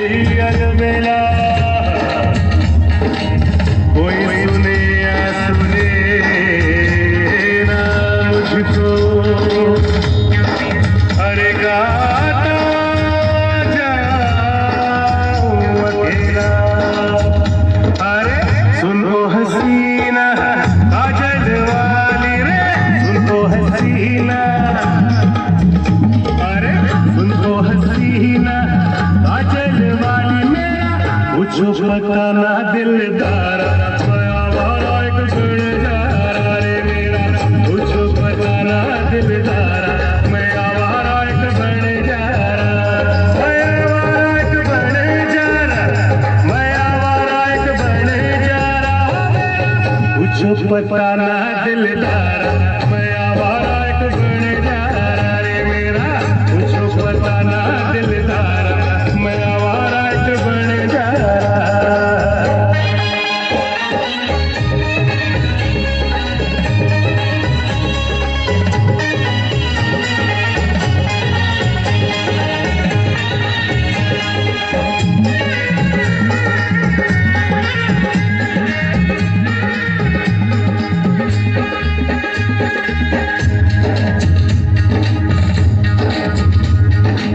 अलबेला कोई सुने या सुने ना मुझको अरे गाता जाऊं अकेला अरे सुनो हसीना काजल वाली रे सुनो हसीना अरे सुनो हसीना काजल वाली मेरा मुझको पता ना दिलदार एक गुलजार रे मेरा मुझको पता ना दिलदार मैं आवारा एक बन जा रहा एक बन जा रहा मैं आवारा एक बन जा रहा मुझको पता ना दिलदार मैं आवारा एक बन जा रहा रे मेरा मुझको पता ना दिलदार मैं आवारा एक बन जा रहा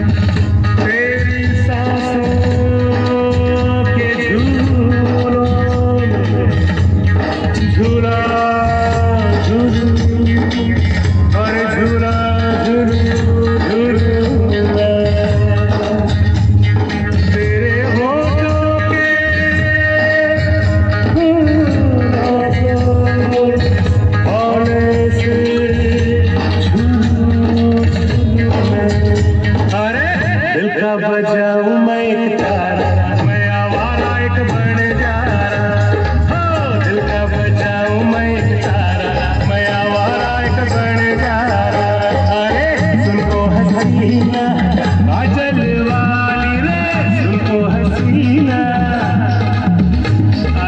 तेरी सांसों के झूलों में झूला झूलूं और झूला झूलूं तेरे होठों के होने से अरे दिल का बजाऊं मैं एक तारा मैं आवारा एक बन जा रहा हो दिल का बजाऊं मैं एक तारा मैं आवारा एक बन जा रहा अरे सुनो हसीना काजल वाली रे सुनो हसीना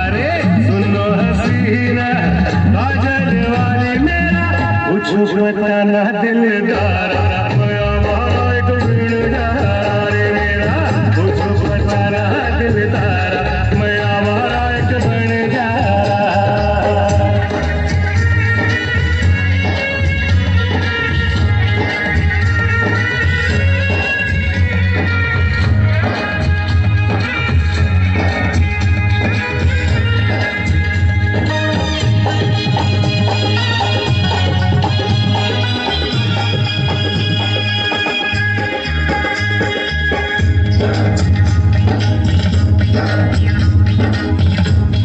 अरे सुनो हसीना काजल वाली मेरा मुझको पता ना दिलदार मैं आवारा एक बन जा रहा रे मेरा मुझको पता ना दिलदार मैं आवारा एक बन जा रहा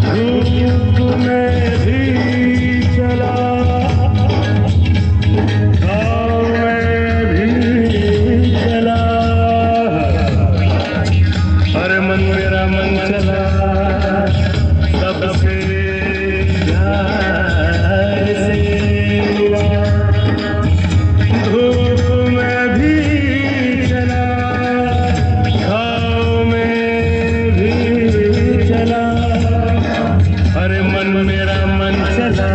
धूप में भी चला गाँव में भी चला अरे मन मेरा मन चला सबसे प्यार से मिला धूप में भी चला गाँव में भी चला अरे मन मेरा मन चला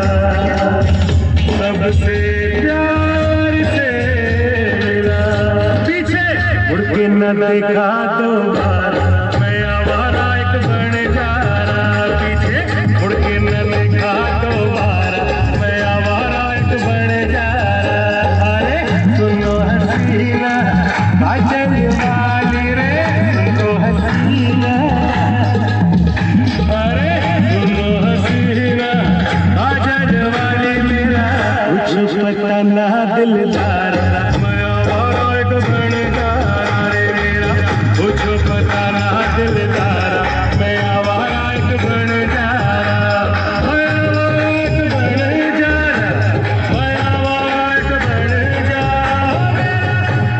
सबसे प्यार से मिला पीछे मुड़ के न देखा दो बार मैं आवारा एक बन जा रहा पीछे मुड़ के न देखा दो बार मैं आवारा एक बन जा रहा अरे सुनो हसीना काजल वाली रे सुनो हसीना अरे सुनो हसीना काजल वाली मेरा मुझको पता ना दिलदार मैं आवारा एक बन जा रहा रे मेरा मुझको पता ना दिलदार मैं आवारा एक बन जा रहा मैं आवारा एक बन जा रहा मैं आवारा एक बन जा रहा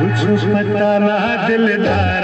मुझको पता ना दिलदार